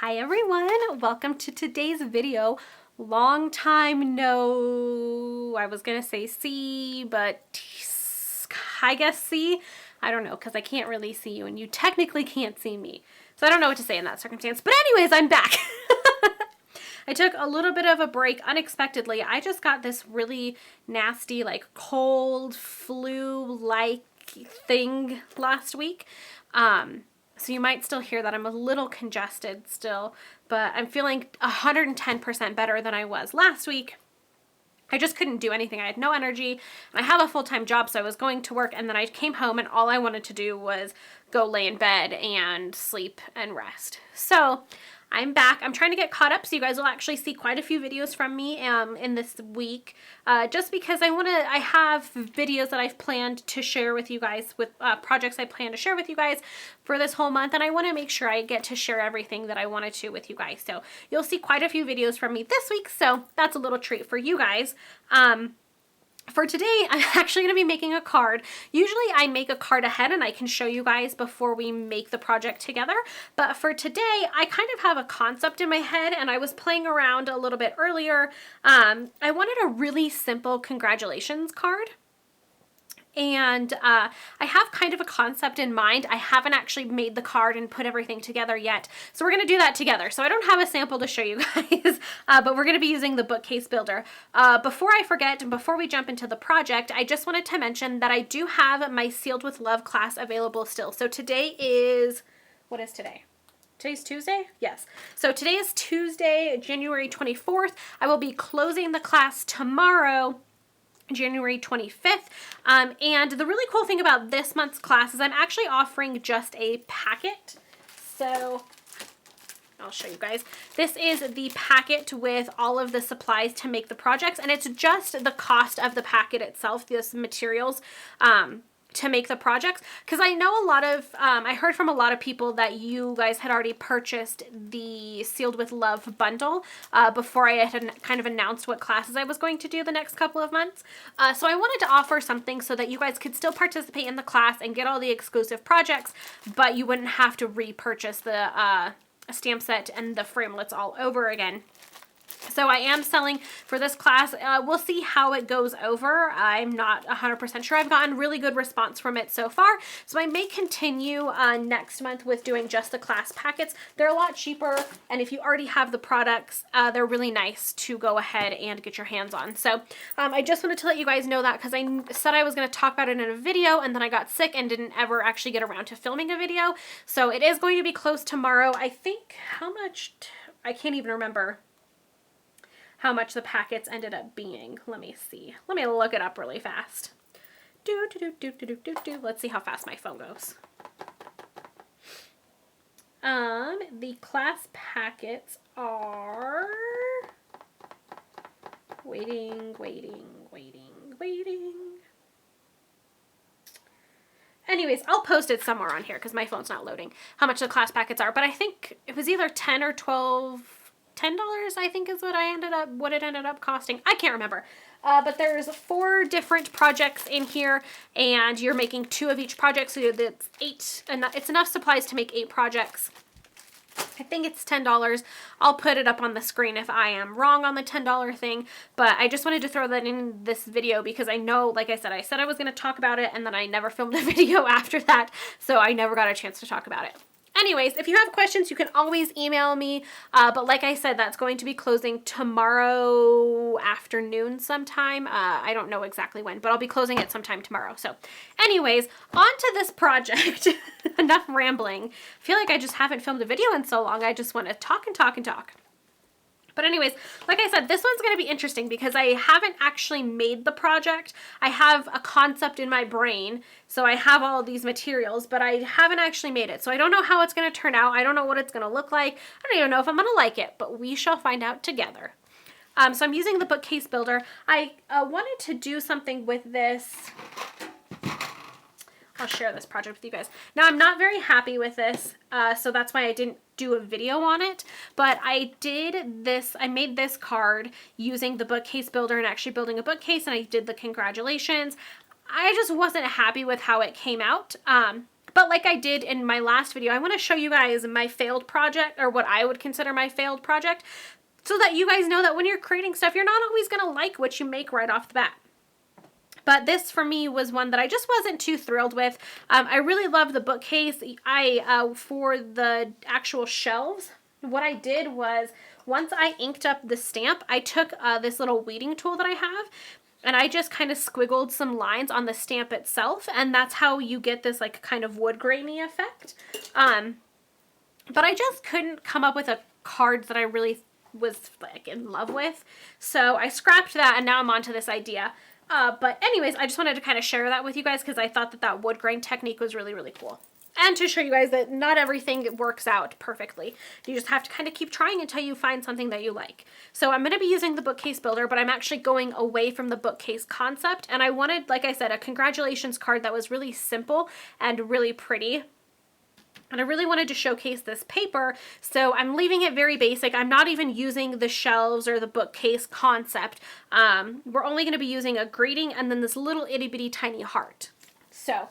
Hi everyone, welcome to today's video. Long time no, I was gonna say see, but I guess see. I don't know, because I can't really see you and you technically can't see me. So I don't know what to say in that circumstance. But anyways, I'm back. I took a little bit of a break unexpectedly. I just got this really nasty, like cold, flu-like thing last week. So you might still hear that I'm a little congested still, but I'm feeling 110% better than I was last week. I just couldn't do anything. I had no energy, and I have a full-time job, so I was going to work, and then I came home, and all I wanted to do was go lay in bed and sleep and rest. So I'm back. I'm trying to get caught up, so you guys will actually see quite a few videos from me in this week, just because I have videos that I've planned to share with you guys, with projects I plan to share with you guys for this whole month, and I want to make sure I get to share everything that I wanted to with you guys. So you'll see quite a few videos from me this week, so that's a little treat for you guys. For today, I'm actually going to be making a card. Usually I make a card ahead and I can show you guys before we make the project together. But for today, I kind of have a concept in my head and I was playing around a little bit earlier. I wanted a really simple congratulations card. And I have kind of a concept in mind. I haven't actually made the card and put everything together yet. So we're going to do that together. So I don't have a sample to show you guys, but we're going to be using the Bookcase Builder. Before I forget, and before we jump into the project, I just wanted to mention that I do have my Sealed with Love class available still. So today is, what is today? Today's Tuesday? Yes. So today is Tuesday, January 24th. I will be closing the class tomorrow, January 25th. And the really cool thing about this month's class is I'm actually offering just a packet. So I'll show you guys. This is the packet with all of the supplies to make the projects, and it's just the cost of the packet itself, this materials, to make the projects, because I know a lot of, I heard from a lot of people that you guys had already purchased the Sealed with Love bundle before I had kind of announced what classes I was going to do the next couple of months. So I wanted to offer something so that you guys could still participate in the class and get all the exclusive projects, but you wouldn't have to repurchase the stamp set and the framelits all over again. So I am selling for this class. We'll see how it goes over. I'm not 100% sure. I've gotten really good response from it so far. So I may continue next month with doing just the class packets. They're a lot cheaper, and if you already have the products, they're really nice to go ahead and get your hands on. So I just wanted to let you guys know that, because I said I was going to talk about it in a video, and then I got sick and didn't ever actually get around to filming a video. So it is going to be closed tomorrow. I think, how much? I can't even remember how much the packets ended up being. Let me see. Let me look it up really fast. Let's see how fast my phone goes. The class packets are waiting. Anyways, I'll post it somewhere on here because my phone's not loading how much the class packets are, but I think it was either 10 or 12 $10, I think, is what it ended up costing. I can't remember. But there's 4 different projects in here, and you're making 2 of each project, so that's 8, and it's enough supplies to make 8 projects. I think it's $10. I'll put it up on the screen if I am wrong on the $10 thing, but I just wanted to throw that in this video because I know, like I said I was going to talk about it, and then I never filmed a video after that, so I never got a chance to talk about it. Anyways, if you have questions, you can always email me, but like I said, that's going to be closing tomorrow afternoon sometime. I don't know exactly when, but I'll be closing it sometime tomorrow. So anyways, on to this project. Enough rambling. I feel like I just haven't filmed a video in so long. I just want to talk and talk and talk. But anyways, like I said, this one's going to be interesting because I haven't actually made the project. I have a concept in my brain, so I have all of these materials, but I haven't actually made it. So I don't know how it's going to turn out. I don't know what it's going to look like. I don't even know if I'm going to like it, but we shall find out together. So I'm using the Bookcase Builder. I wanted to do something with this. I'll share this project with you guys. Now, I'm not very happy with this, so that's why I didn't do a video on it, but I made this card using the Bookcase Builder and actually building a bookcase, and I did the congratulations. I just wasn't happy with how it came out, But like I did in my last video, I want to show you guys my failed project, or what I would consider my failed project, so that you guys know that when you're creating stuff, you're not always going to like what you make right off the bat. But this for me was one that I just wasn't too thrilled with. I really love the bookcase. For the actual shelves, what I did was, once I inked up the stamp, I took this little weeding tool that I have, and I just kind of squiggled some lines on the stamp itself, and that's how you get this like kind of wood grainy effect. But I just couldn't come up with a card that I really was like in love with, so I scrapped that, and now I'm on to this idea. But anyways, I just wanted to kind of share that with you guys because I thought that that wood grain technique was really, really cool. And to show you guys that not everything works out perfectly. You just have to kind of keep trying until you find something that you like. So I'm going to be using the bookcase builder, but I'm actually going away from the bookcase concept. And I wanted, like I said, a congratulations card that was really simple and really pretty. And I really wanted to showcase this paper, so I'm leaving it very basic. I'm not even using the shelves or the bookcase concept. We're only going to be using a greeting and then this little itty bitty tiny heart. So,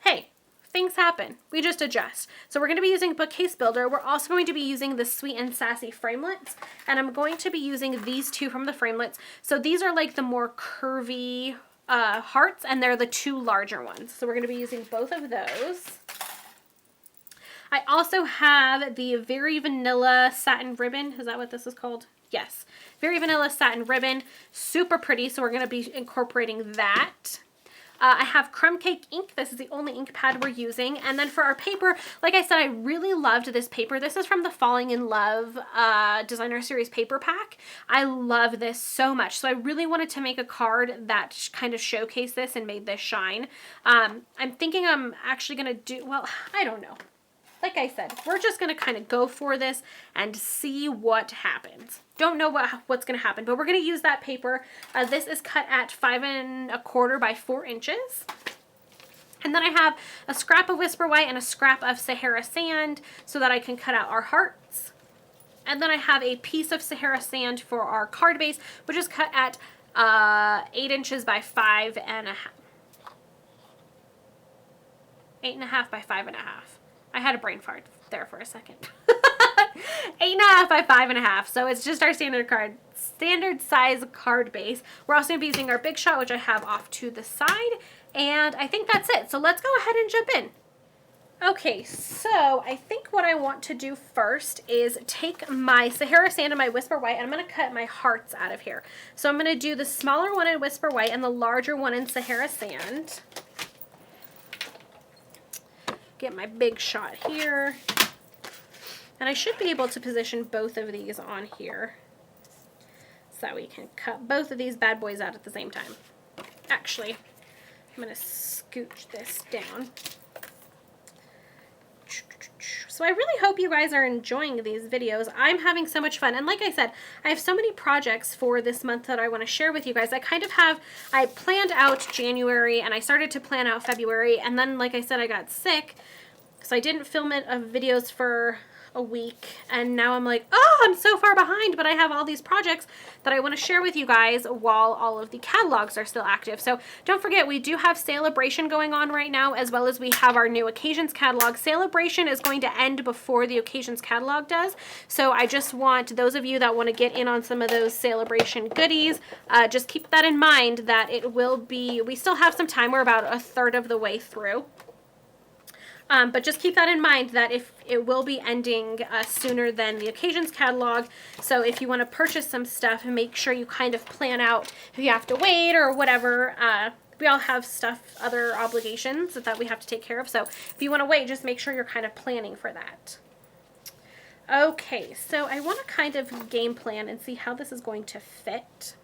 hey, things happen. We just adjust. So we're going to be using Bookcase Builder. We're also going to be using the Sweet and Sassy framelits, and I'm going to be using these two from the framelits. So these are like the more curvy hearts, and they're the two larger ones. So we're going to be using both of those. I also have the Very Vanilla Satin Ribbon. Is that what this is called? Yes. Very Vanilla Satin Ribbon. Super pretty, so we're going to be incorporating that. I have Crumb Cake ink. This is the only ink pad we're using. And then for our paper, like I said, I really loved this paper. This is from the Falling in Love Designer Series paper pack. I love this so much. So I really wanted to make a card that kind of showcased this and made this shine. I'm thinking I'm actually going to do, well, I don't know. Like I said, we're just going to kind of go for this and see what happens. Don't know what's going to happen, but we're going to use that paper. This is cut at 5 1/4 by 4 inches. And then I have a scrap of Whisper White and a scrap of Sahara Sand so that I can cut out our hearts. And then I have a piece of Sahara Sand for our card base, which is cut at 8 inches by 5 1/2. 8 1/2 by 5 1/2. I had a brain fart there for a second. 8 1/2 by 5 1/2. So it's just our standard size card base. We're also going to be using our Big Shot, which I have off to the side. And I think that's it. So let's go ahead and jump in. Okay, so I think what I want to do first is take my Sahara Sand and my Whisper White, and I'm going to cut my hearts out of here. So I'm going to do the smaller one in Whisper White and the larger one in Sahara Sand. Get my Big Shot here. And I should be able to position both of these on here so that we can cut both of these bad boys out at the same time. Actually, I'm going to scooch this down. So I really hope you guys are enjoying these videos. I'm having so much fun. And like I said, I have so many projects for this month that I want to share with you guys. I planned out January and I started to plan out February. And then, like I said, I got sick. So I didn't film videos for a week. And now I'm like, oh, I'm so far behind. But I have all these projects that I want to share with you guys while all of the catalogs are still active. So don't forget, we do have Celebration going on right now, as well as we have our new Occasions catalog. Celebration is going to end before the Occasions catalog does. So I just want those of you that want to get in on some of those Celebration goodies, just keep that in mind that it will be, we still have some time. We're about 1/3 of the way through. But just keep that in mind that if it will be ending sooner than the Occasions catalog. So if you want to purchase some stuff, make sure you kind of plan out if you have to wait or whatever. We all have other obligations that we have to take care of. So if you want to wait, just make sure you're kind of planning for that. Okay, so I want to kind of game plan and see how this is going to fit.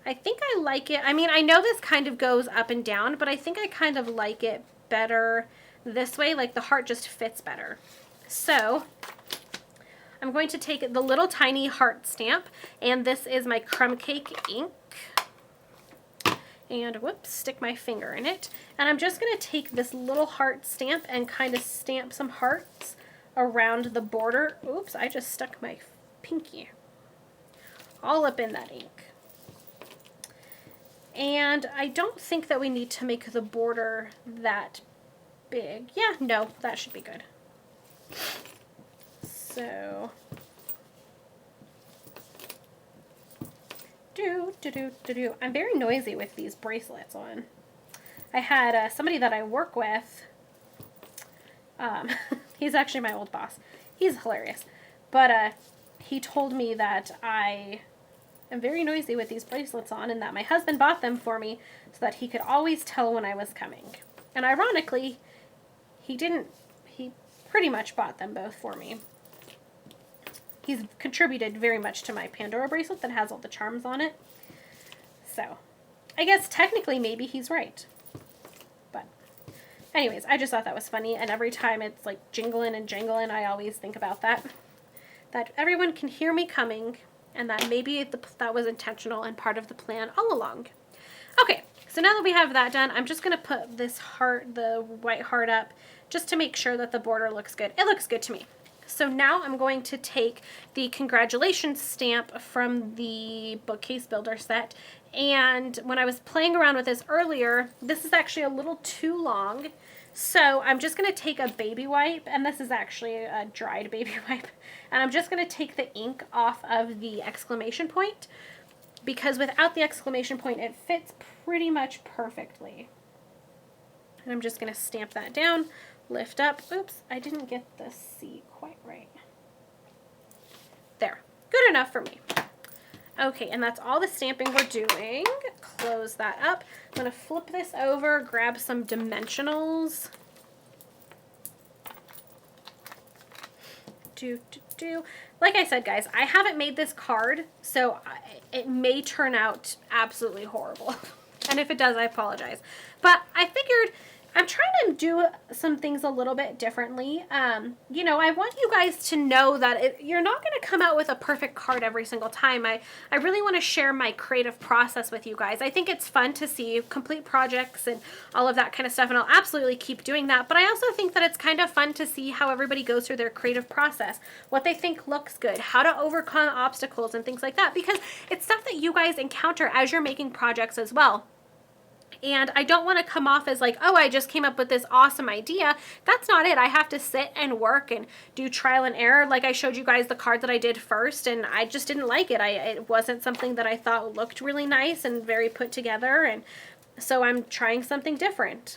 I think I like it. I mean, I know this kind of goes up and down, but I think I kind of like it better this way. Like the heart just fits better. So I'm going to take the little tiny heart stamp, and this is my Crumb Cake ink. And whoops, stick my finger in it. And I'm just going to take this little heart stamp and kind of stamp some hearts around the border. Oops, I just stuck my pinky all up in that ink. And I don't think that we need to make the border that big. Yeah, no, that should be good. So, I'm very noisy with these bracelets on. I had somebody that I work with, he's actually my old boss. He's hilarious. But he told me that I am very noisy with these bracelets on and that my husband bought them for me so that he could always tell when I was coming. And ironically, he pretty much bought them both for me. He's contributed very much to my Pandora bracelet that has all the charms on it. So, I guess technically maybe he's right. But anyways, I just thought that was funny, and every time it's like jingling and jangling, I always think about that. That everyone can hear me coming, and that maybe that was intentional and part of the plan all along. Okay, so now that we have that done, I'm just going to put this heart, the white heart up, just to make sure that the border looks good. It looks good to me. So now I'm going to take the congratulations stamp from the Bookcase Builder set, and when I was playing around with this earlier, this is actually a little too long, so I'm just going to take a baby wipe, and this is actually a dried baby wipe, and I'm just going to take the ink off of the exclamation point, because without the exclamation point it fits pretty much perfectly. And I'm just going to stamp that down, lift up. Oops, I didn't get the C quite right. There, good enough for me. Okay, and that's all the stamping we're doing. Close that up. I'm going to flip this over, grab some dimensionals. Like I said, guys, I haven't made this card, so it may turn out absolutely horrible. And if it does, I apologize. But I figured I'm trying to do some things a little bit differently. You know, I want you guys to know that you're not going to come out with a perfect card every single time. I really want to share my creative process with you guys. I think it's fun to see complete projects and all of that kind of stuff, and I'll absolutely keep doing that. But I also think that it's kind of fun to see how everybody goes through their creative process, what they think looks good, how to overcome obstacles and things like that, because it's stuff that you guys encounter as you're making projects as well. And I don't want to come off as like, oh, I just came up with this awesome idea. That's not it. I have to sit and work and do trial and error. Like I showed you guys the card that I did first, and I just didn't like it. It wasn't something that I thought looked really nice and very put together. And so I'm trying something different.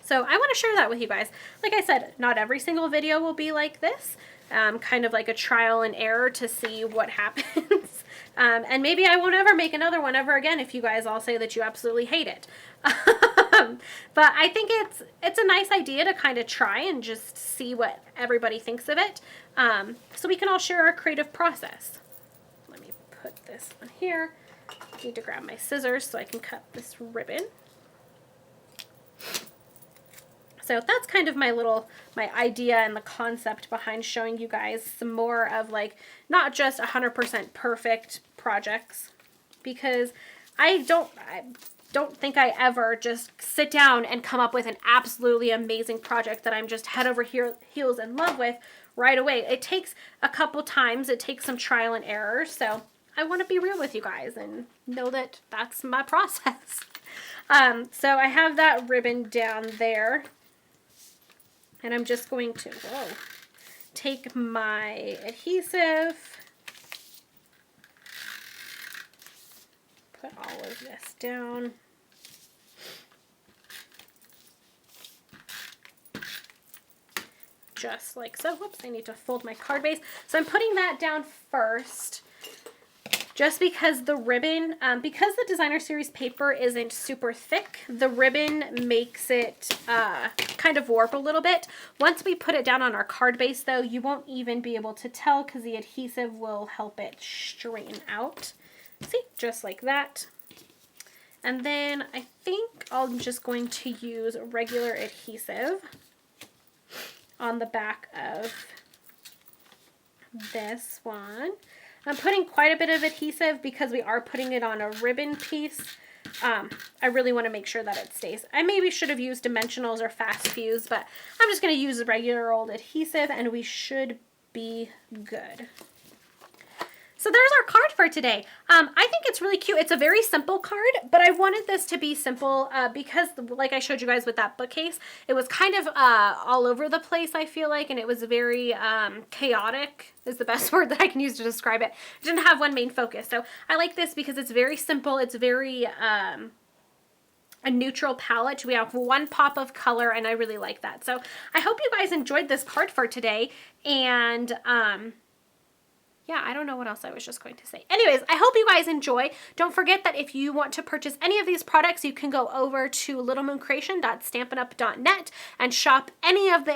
So I want to share that with you guys. Like I said, not every single video will be like this. Kind of like a trial and error to see what happens. And maybe I won't ever make another one ever again if you guys all say that you absolutely hate it. But I think it's a nice idea to kind of try and just see what everybody thinks of it, so we can all share our creative process. Let me put this on here. I need to grab my scissors so I can cut this ribbon. So that's kind of my idea and the concept behind showing you guys some more of like, not just 100% perfect projects, because I don't think I ever just sit down and come up with an absolutely amazing project that I'm just head over heels in love with right away. It takes a couple times, it takes some trial and error, so I want to be real with you guys and know that that's my process. So I have that ribbon down there. And I'm just going to take my adhesive, put all of this down. Just like so. Whoops, I need to fold my card base. So I'm putting that down first. Just because the ribbon, because the designer series paper isn't super thick, the ribbon makes it kind of warp a little bit. Once we put it down on our card base though, you won't even be able to tell because the adhesive will help it straighten out. See, just like that. And then I think I'm just going to use regular adhesive on the back of this one. I'm putting quite a bit of adhesive because we are putting it on a ribbon piece. I really want to make sure that it stays. I maybe should have used dimensionals or fast fuse, but I'm just going to use the regular old adhesive and we should be good. So there's our card for today. I think it's really cute. It's a very simple card, but I wanted this to be simple because like I showed you guys with that bookcase, it was kind of all over the place, I feel like, and it was very chaotic is the best word that I can use to describe it. It didn't have one main focus. So I like this because it's very simple. It's very a neutral palette. We have one pop of color and I really like that. So I hope you guys enjoyed this card for today. And yeah, I don't know what else I was just going to say. Anyways, I hope you guys enjoy. Don't forget that if you want to purchase any of these products, you can go over to littlemooncreation.stampinup.net and shop any of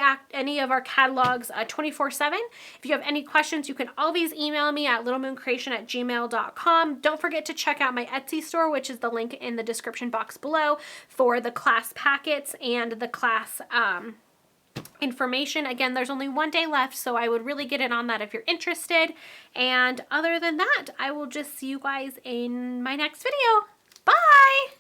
our catalogs 24/7. If you have any questions, you can always email me at littlemooncreation@gmail.com. Don't forget to check out my Etsy store, which is the link in the description box below, for the class packets and the class information. Again, there's only one day left, so I would really get in on that if you're interested. And other than that, I will just see you guys in my next video. Bye!